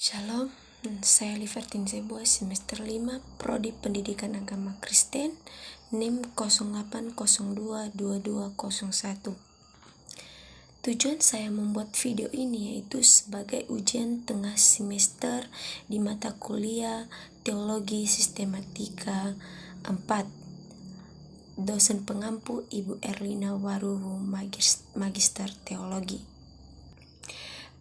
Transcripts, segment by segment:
Shalom, saya Livertin Zebua, semester 5, Prodi Pendidikan Agama Kristen, NIM 08022201. Tujuan saya membuat video ini yaitu sebagai ujian tengah semester di mata kuliah Teologi Sistematika 4. Dosen pengampu Ibu Erlina Waruhu, Magister Teologi.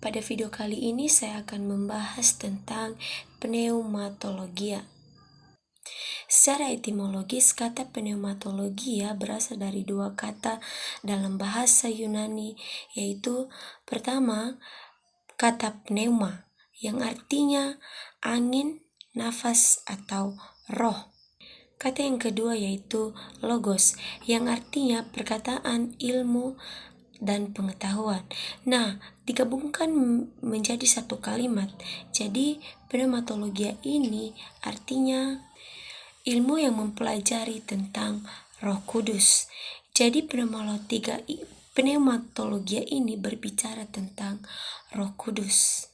Pada video kali ini saya akan membahas tentang pneumatologia. Secara etimologis, kata pneumatologia berasal dari dua kata dalam bahasa Yunani, yaitu pertama, kata pneuma yang artinya angin, nafas, atau roh. Kata yang kedua yaitu logos yang artinya perkataan, ilmu, dan pengetahuan. Nah, digabungkan menjadi satu kalimat. Jadi, pneumatologia ini artinya ilmu yang mempelajari tentang Roh Kudus. Jadi, pneumatologia ini berbicara tentang Roh Kudus.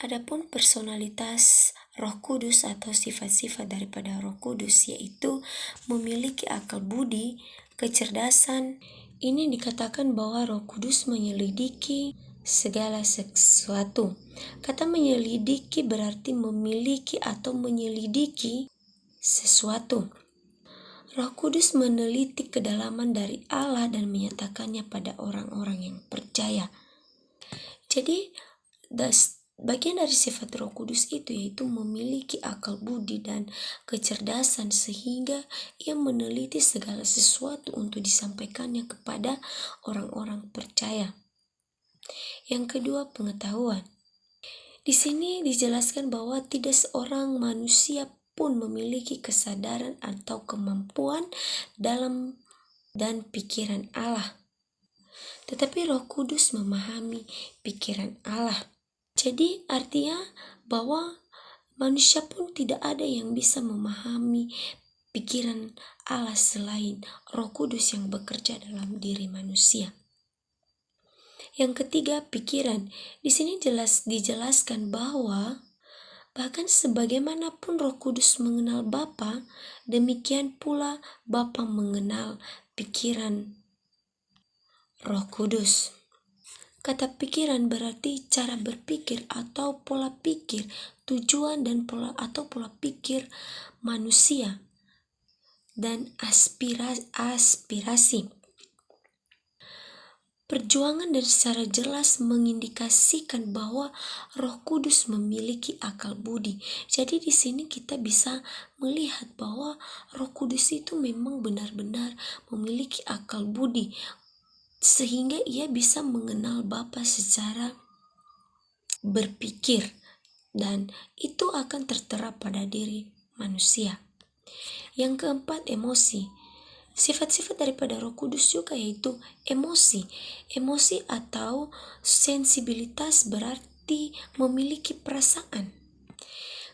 Adapun personalitas Roh Kudus atau sifat-sifat daripada Roh Kudus yaitu memiliki akal budi, kecerdasan. Ini dikatakan bahwa Roh Kudus menyelidiki segala sesuatu. Kata menyelidiki berarti memiliki atau menyelidiki sesuatu. Roh Kudus meneliti kedalaman dari Allah dan menyatakannya pada orang-orang yang percaya. Jadi, bagian dari sifat Roh Kudus itu yaitu memiliki akal budi dan kecerdasan sehingga ia meneliti segala sesuatu untuk disampaikannya kepada orang-orang percaya. Yang kedua, pengetahuan. Di sini dijelaskan bahwa tidak seorang manusia pun memiliki kesadaran atau kemampuan dalam dan pikiran Allah. Tetapi Roh Kudus memahami pikiran Allah. Jadi artinya bahwa manusia pun tidak ada yang bisa memahami pikiran Allah selain Roh Kudus yang bekerja dalam diri manusia. Yang ketiga, pikiran. Di sini dijelaskan bahwa bahkan sebagaimanapun Roh Kudus mengenal Bapa, demikian pula Bapa mengenal pikiran Roh Kudus. Kata pikiran berarti cara berpikir atau pola pikir, tujuan dan pola pikir manusia dan aspirasi. Perjuangan dan secara jelas mengindikasikan bahwa Roh Kudus memiliki akal budi. Jadi di sini kita bisa melihat bahwa Roh Kudus itu memang benar-benar memiliki akal budi, sehingga ia bisa mengenal Bapa secara berpikir, dan itu akan tertera pada diri manusia. Yang keempat, emosi. Sifat-sifat daripada Roh Kudus juga yaitu emosi. Emosi atau sensibilitas berarti memiliki perasaan,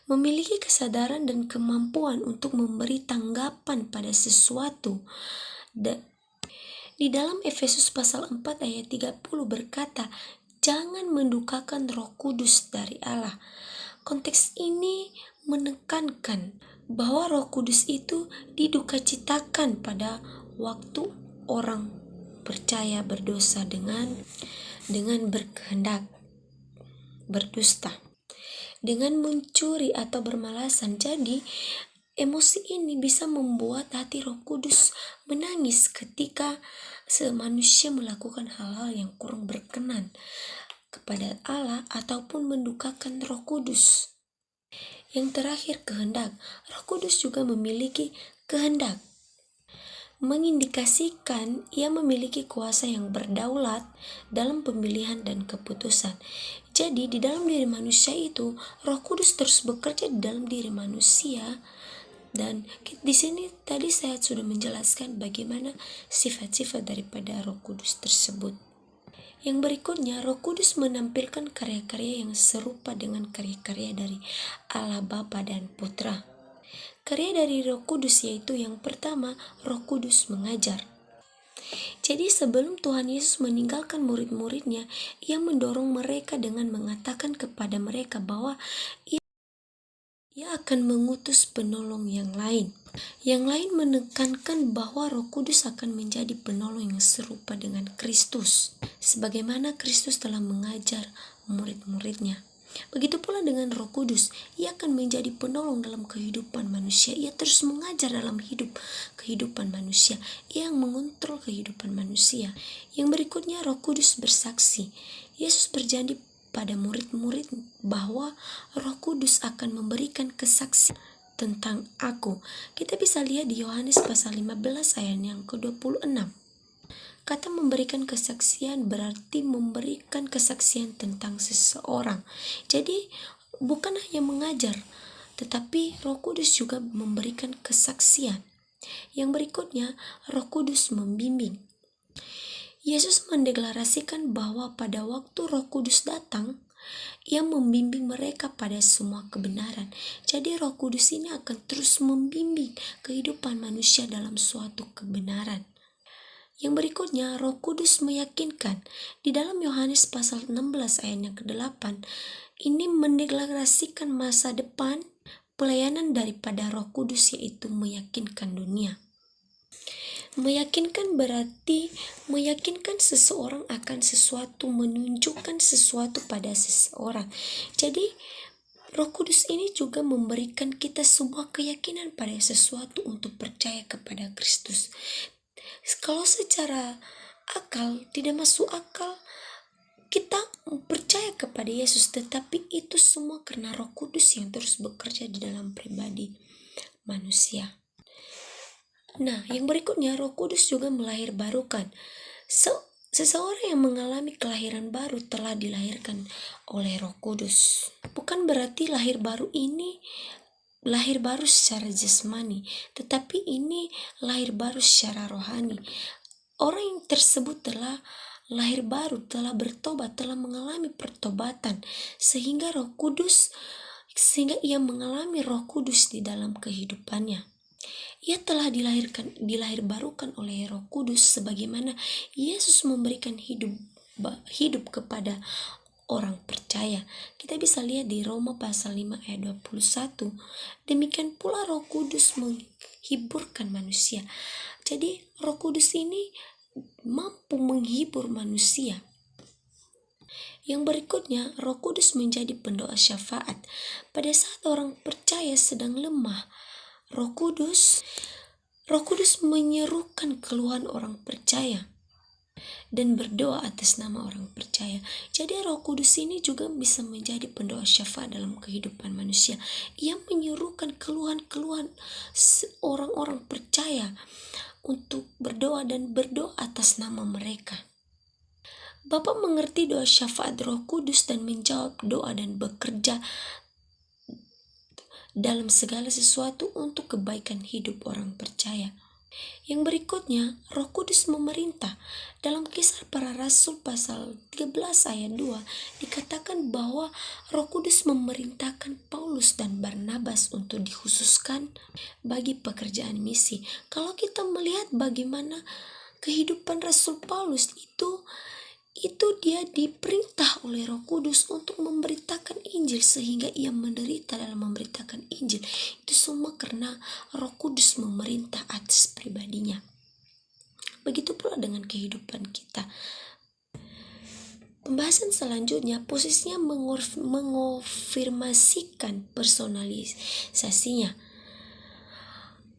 memiliki kesadaran dan kemampuan untuk memberi tanggapan pada sesuatu. Di dalam Efesus pasal 4 ayat 30 berkata, jangan mendukakan Roh Kudus dari Allah. Konteks ini menekankan bahwa Roh Kudus itu didukacitakan pada waktu orang percaya berdosa dengan berkehendak berdusta, dengan mencuri atau bermalasan. Jadi emosi ini bisa membuat hati Roh Kudus menangis ketika manusia melakukan hal-hal yang kurang berkenan kepada Allah ataupun mendukakan Roh Kudus. Yang terakhir, kehendak. Roh Kudus juga memiliki kehendak, mengindikasikan ia memiliki kuasa yang berdaulat dalam pemilihan dan keputusan. Jadi di dalam diri manusia itu Roh Kudus terus bekerja di dalam diri manusia. Dan di sini tadi saya sudah menjelaskan bagaimana sifat-sifat daripada Roh Kudus tersebut. Yang berikutnya, Roh Kudus menampilkan karya-karya yang serupa dengan karya-karya dari Allah Bapa dan Putra. Karya dari Roh Kudus yaitu yang pertama, Roh Kudus mengajar. Jadi sebelum Tuhan Yesus meninggalkan murid-muridnya, ia mendorong mereka dengan mengatakan kepada mereka bahwa ia akan mengutus penolong yang lain. Yang lain menekankan bahwa Roh Kudus akan menjadi penolong yang serupa dengan Kristus, sebagaimana Kristus telah mengajar murid-muridnya. Begitu pula dengan Roh Kudus, ia akan menjadi penolong dalam kehidupan manusia. Ia terus mengajar dalam kehidupan manusia. Ia yang mengontrol kehidupan manusia. Yang berikutnya, Roh Kudus bersaksi. Yesus berjanji pada murid-murid bahwa Roh Kudus akan memberikan kesaksian tentang aku. Kita bisa lihat di Yohanes pasal 15 ayat yang ke-26. Kata memberikan kesaksian berarti memberikan kesaksian tentang seseorang. Jadi bukan hanya mengajar, tetapi Roh Kudus juga memberikan kesaksian. Yang berikutnya, Roh Kudus membimbing. Yesus mendeklarasikan bahwa pada waktu Roh Kudus datang, ia membimbing mereka pada semua kebenaran. Jadi Roh Kudus ini akan terus membimbing kehidupan manusia dalam suatu kebenaran. Yang berikutnya, Roh Kudus meyakinkan. Di dalam Yohanes pasal 16 ayat yang ke-8, ini mendeklarasikan masa depan pelayanan daripada Roh Kudus, yaitu meyakinkan dunia. Meyakinkan berarti meyakinkan seseorang akan sesuatu, menunjukkan sesuatu pada seseorang. Jadi Roh Kudus ini juga memberikan kita sebuah keyakinan pada sesuatu untuk percaya kepada Kristus. Kalau secara akal tidak masuk akal kita percaya kepada Yesus, tetapi itu semua karena Roh Kudus yang terus bekerja di dalam pribadi manusia. Nah, yang berikutnya, Roh Kudus juga melahirbarukan. Seseorang yang mengalami kelahiran baru telah dilahirkan oleh Roh Kudus. Bukan berarti lahir baru ini lahir baru secara jasmani, tetapi ini lahir baru secara rohani. Orang yang tersebut telah lahir baru, telah bertobat, telah mengalami pertobatan, sehingga ia mengalami Roh Kudus di dalam kehidupannya. Ia telah dilahirbarukan oleh Roh Kudus sebagaimana Yesus memberikan hidup kepada orang percaya. Kita bisa lihat di Roma pasal 5 ayat 21. Demikian pula Roh Kudus menghiburkan manusia. Jadi Roh Kudus ini mampu menghibur manusia. Yang berikutnya, Roh Kudus menjadi pendoa syafaat. Pada saat orang percaya sedang lemah, Roh Kudus menyerukan keluhan orang percaya dan berdoa atas nama orang percaya. Jadi Roh Kudus ini juga bisa menjadi pendoa syafaat dalam kehidupan manusia. Ia menyerukan keluhan-keluhan orang-orang percaya untuk berdoa dan berdoa atas nama mereka. Bapa mengerti doa syafaat Roh Kudus dan menjawab doa dan bekerja dalam segala sesuatu untuk kebaikan hidup orang percaya. Yang berikutnya, Roh Kudus memerintah. Dalam Kisah Para Rasul pasal 13 ayat 2 dikatakan bahwa Roh Kudus memerintahkan Paulus dan Barnabas untuk dikhususkan bagi pekerjaan misi. Kalau kita melihat bagaimana kehidupan Rasul Paulus itu dia diperintah oleh Roh Kudus untuk memberitakan Injil, sehingga ia menderita dalam memberitakan Injil. Itu semua karena Roh Kudus memerintah atas pribadinya. Begitu pula dengan kehidupan kita. Pembahasan selanjutnya posisinya mengonfirmasikan personalisasinya.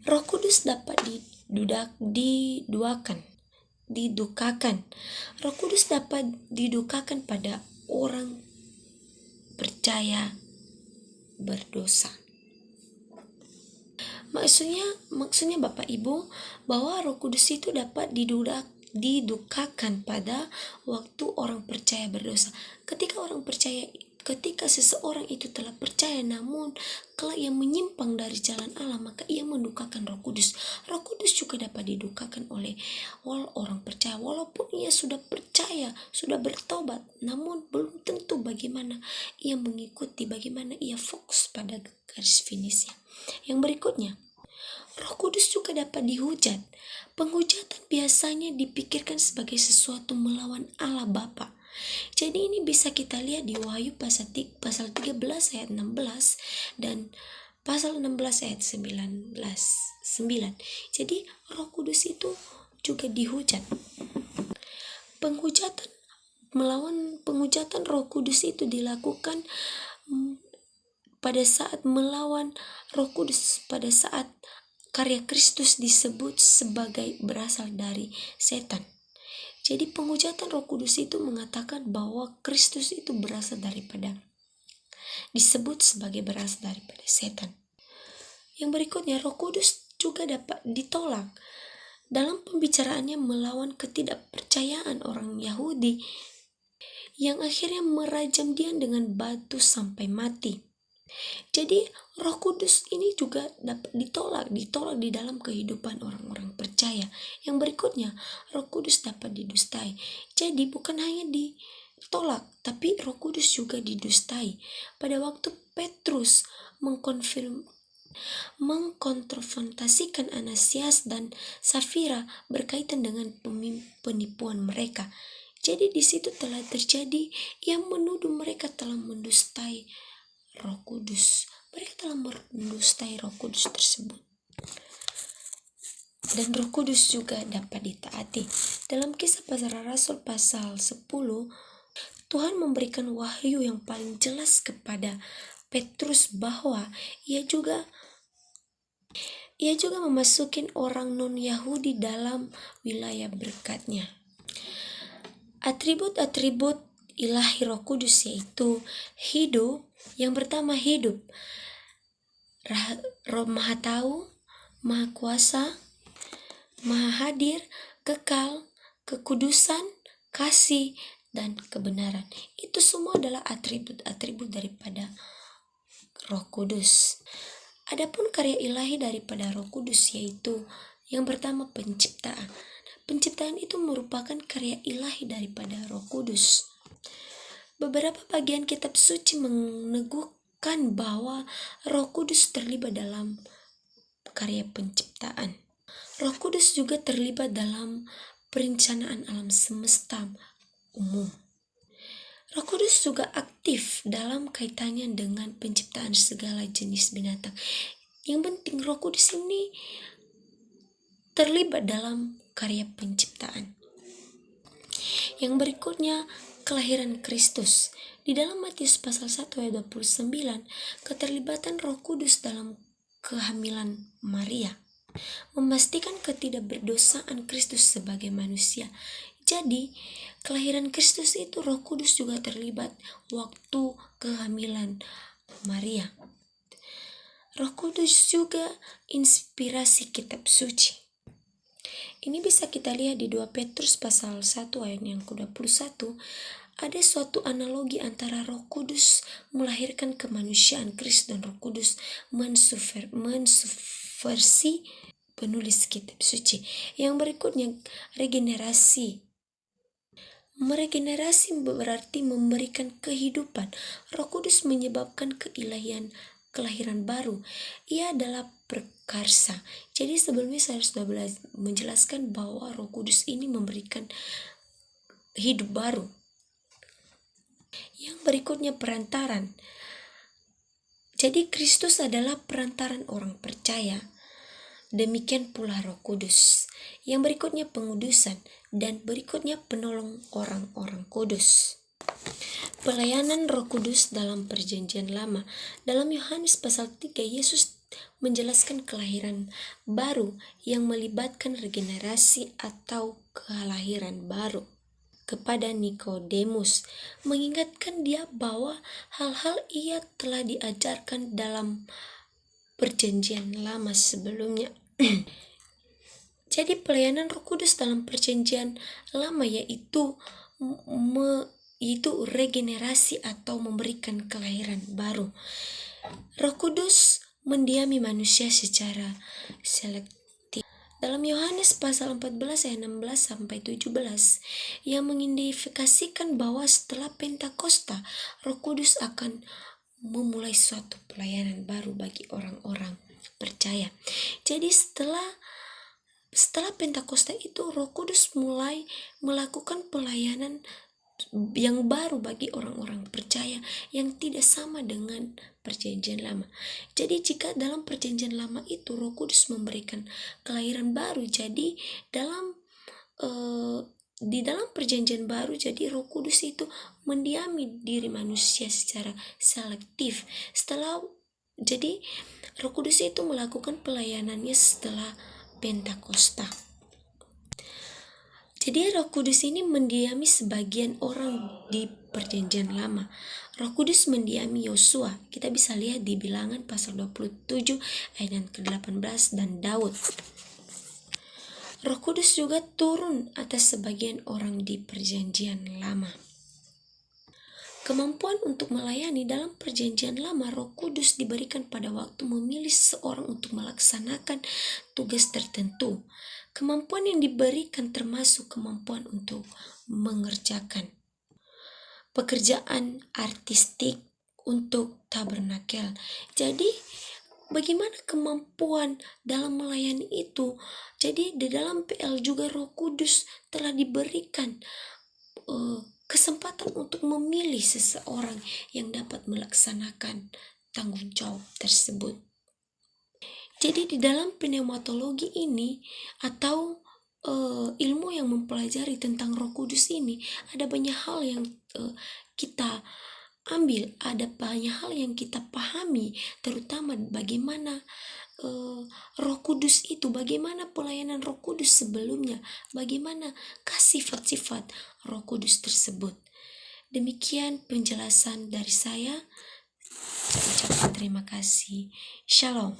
Roh Kudus dapat didukakan. Roh Kudus dapat didukakan pada orang percaya berdosa. Maksudnya Bapak Ibu, bahwa Roh Kudus itu dapat didukakan pada waktu orang percaya berdosa. Ketika seseorang itu telah percaya namun kelak ia menyimpang dari jalan Allah, maka ia mendukakan Roh Kudus. Roh Kudus juga dapat didukakan oleh orang percaya, walaupun ia sudah percaya, sudah bertobat, namun belum tentu bagaimana ia mengikuti, bagaimana ia fokus pada garis finishnya. Yang berikutnya, Roh Kudus juga dapat dihujat. Penghujatan biasanya dipikirkan sebagai sesuatu melawan Allah Bapa. Jadi ini bisa kita lihat di Wahyu pasal 13 ayat 16 dan pasal 16 ayat 9. Jadi Roh Kudus itu juga dihujat. Penghujatan Roh Kudus itu dilakukan pada saat melawan Roh Kudus, pada saat karya Kristus disebut sebagai berasal dari setan. Jadi penghujatan Roh Kudus itu mengatakan bahwa Kristus itu disebut sebagai berasal daripada setan. Yang berikutnya, Roh Kudus juga dapat ditolak dalam pembicaraannya melawan ketidakpercayaan orang Yahudi yang akhirnya merajam dia dengan batu sampai mati. Jadi Roh Kudus ini juga dapat ditolak di dalam kehidupan orang-orang percaya. Yang berikutnya, Roh Kudus dapat didustai. Jadi bukan hanya ditolak, tapi Roh Kudus juga didustai. Pada waktu Petrus mengkonfrontasikan Ananias dan Safira berkaitan dengan penipuan mereka. Jadi di situ telah terjadi yang menuduh mereka telah mendustai Roh Kudus. Mereka telah mendustai Roh Kudus tersebut. Dan Roh Kudus juga dapat ditaati. Dalam Kisah Para Rasul pasal 10, Tuhan memberikan wahyu yang paling jelas kepada Petrus bahwa ia juga memasukin orang non-Yahudi dalam wilayah berkatnya. Atribut-atribut ilahi Roh Kudus yaitu hidup. Yang pertama, hidup. Roh Maha Tahu, Maha Kuasa, Maha Hadir, kekal, kekudusan, kasih, dan kebenaran. Itu semua adalah atribut-atribut daripada Roh Kudus. Adapun karya ilahi daripada Roh Kudus yaitu yang pertama, penciptaan. Penciptaan itu merupakan karya ilahi daripada Roh Kudus. Beberapa bagian kitab suci meneguhkan bahwa Roh Kudus terlibat dalam karya penciptaan. Roh Kudus juga terlibat dalam perencanaan alam semesta umum. Roh Kudus juga aktif dalam kaitannya dengan penciptaan segala jenis binatang. Yang penting Roh Kudus ini terlibat dalam karya penciptaan. Yang berikutnya, kelahiran Kristus. Di dalam Matius pasal 1 ayat 29, keterlibatan Roh Kudus dalam kehamilan Maria memastikan ketidakberdosaan Kristus sebagai manusia. Jadi, kelahiran Kristus itu Roh Kudus juga terlibat waktu kehamilan Maria. Roh Kudus juga inspirasi kitab suci. Ini bisa kita lihat di 2 Petrus pasal 1 ayat yang ke-21. Ada suatu analogi antara Roh Kudus melahirkan kemanusiaan Kristus dan Roh Kudus mensubversi penulis kitab suci. Yang berikutnya, regenerasi. Meregenerasi berarti memberikan kehidupan. Roh Kudus menyebabkan kelahiran baru. Ia adalah prakarsa. Jadi sebelumnya saya sudah menjelaskan bahwa Roh Kudus ini memberikan hidup baru. Yang berikutnya, perantaran. Jadi Kristus adalah perantaran orang percaya. Demikian pula Roh Kudus. Yang berikutnya, pengudusan. Dan berikutnya, penolong orang-orang kudus. Pelayanan Roh Kudus dalam Perjanjian Lama. Dalam Yohanes pasal 3, Yesus menjelaskan kelahiran baru yang melibatkan regenerasi atau kelahiran baru kepada Nikodemus, mengingatkan dia bahwa hal-hal ia telah diajarkan dalam Perjanjian Lama sebelumnya. Jadi pelayanan Roh Kudus dalam Perjanjian Lama yaitu regenerasi atau memberikan kelahiran baru. Roh Kudus mendiami manusia secara selektif. Dalam Yohanes pasal 14 ayat 16 sampai 17 yang mengindikasikan bahwa setelah Pentakosta, Roh Kudus akan memulai suatu pelayanan baru bagi orang-orang percaya. Jadi setelah Pentakosta itu, Roh Kudus mulai melakukan pelayanan yang baru bagi orang-orang percaya yang tidak sama dengan perjanjian lama. Jadi jika dalam perjanjian lama itu Roh Kudus memberikan kelahiran baru, jadi di dalam perjanjian baru, jadi Roh Kudus itu mendiami diri manusia secara selektif. Jadi Roh Kudus itu melakukan pelayanannya setelah Pentakosta. Jadi Roh Kudus ini mendiami sebagian orang di perjanjian lama. Roh Kudus mendiami Yosua. Kita bisa lihat di Bilangan pasal 27 ayat ke-18 dan Daud. Roh Kudus juga turun atas sebagian orang di perjanjian lama. Kemampuan untuk melayani dalam perjanjian lama, Roh Kudus diberikan pada waktu memilih seseorang untuk melaksanakan tugas tertentu. Kemampuan yang diberikan termasuk kemampuan untuk mengerjakan pekerjaan artistik untuk tabernakel. Jadi bagaimana kemampuan dalam melayani itu? Jadi di dalam PL juga Roh Kudus telah diberikan kesempatan untuk memilih seseorang yang dapat melaksanakan tanggung jawab tersebut. Jadi di dalam pneumatologi ini atau ilmu yang mempelajari tentang Roh Kudus ini, ada banyak hal yang kita ambil, ada banyak hal yang kita pahami, terutama bagaimana Roh Kudus itu, bagaimana pelayanan Roh Kudus sebelumnya, bagaimana sifat-sifat Roh Kudus tersebut. Demikian penjelasan dari saya. Ucapkan terima kasih. Shalom.